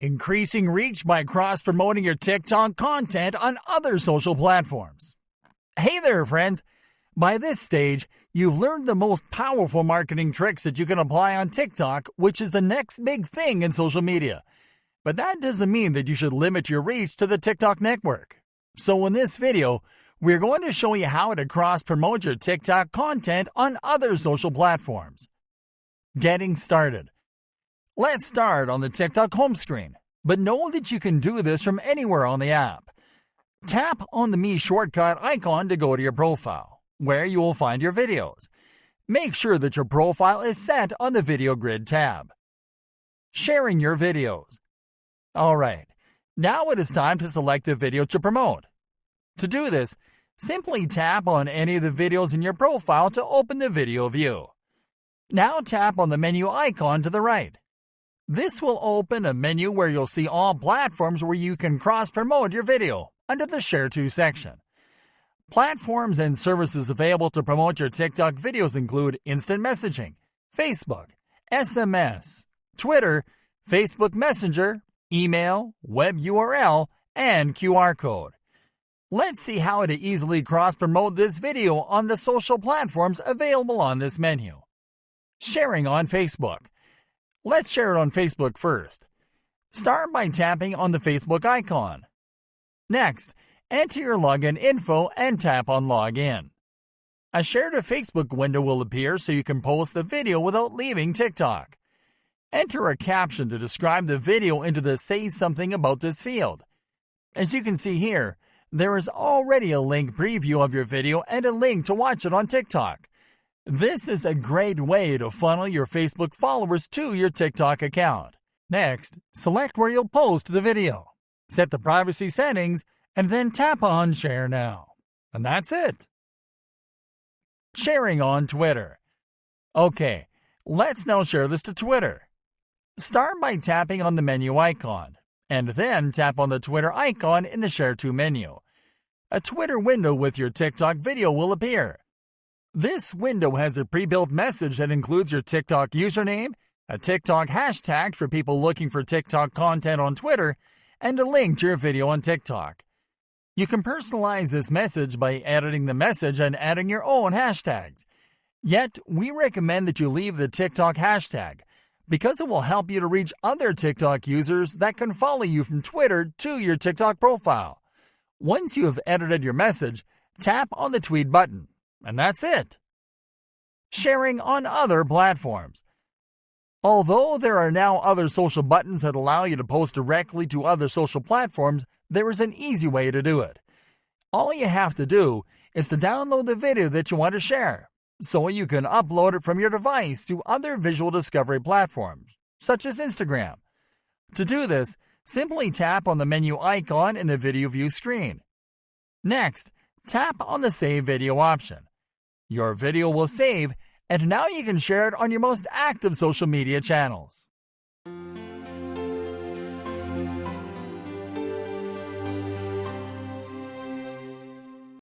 Increasing reach by cross-promoting your TikTok content on other social platforms. Hey there, friends! By this stage, you've learned the most powerful marketing tricks that you can apply on TikTok, which is the next big thing in social media. But that doesn't mean that you should limit your reach to the TikTok network. So in this video, we're going to show you how to cross-promote your TikTok content on other social platforms. Getting started. Let's start on the TikTok home screen, but know that you can do this from anywhere on the app. Tap on the Me shortcut icon to go to your profile, where you will find your videos. Make sure that your profile is set on the Video Grid tab. Sharing your videos. Alright, now it is time to select the video to promote. To do this, simply tap on any of the videos in your profile to open the video view. Now tap on the menu icon to the right. This will open a menu where you'll see all platforms where you can cross-promote your video under the Share To section. Platforms and services available to promote your TikTok videos include instant messaging, Facebook, SMS, Twitter, Facebook Messenger, email, web URL, and QR code. Let's see how to easily cross-promote this video on the social platforms available on this menu. Sharing on Facebook. Let's share it on Facebook first. Start by tapping on the Facebook icon. Next, enter your login info and tap on Login. A Share to Facebook window will appear so you can post the video without leaving TikTok. Enter a caption to describe the video into the Say Something About This field. As you can see here, there is already a link preview of your video and a link to watch it on TikTok. This is a great way to funnel your Facebook followers to your TikTok account. Next, select where you'll post the video. Set the privacy settings, and then tap on Share Now. And that's it. Sharing on Twitter. Okay, let's now share this to Twitter. Start by tapping on the menu icon, and then tap on the Twitter icon in the Share To menu. A Twitter window with your TikTok video will appear. This window has a pre-built message that includes your TikTok username, a TikTok hashtag for people looking for TikTok content on Twitter, and a link to your video on TikTok. You can personalize this message by editing the message and adding your own hashtags. Yet, we recommend that you leave the TikTok hashtag because it will help you to reach other TikTok users that can follow you from Twitter to your TikTok profile. Once you have edited your message, tap on the tweet button. And that's it. Sharing on other platforms. Although there are now other social buttons that allow you to post directly to other social platforms, there is an easy way to do it. All you have to do is to download the video that you want to share, so you can upload it from your device to other visual discovery platforms, such as Instagram. To do this, simply tap on the menu icon in the video view screen. Next, tap on the Save Video option. Your video will save, and now you can share it on your most active social media channels.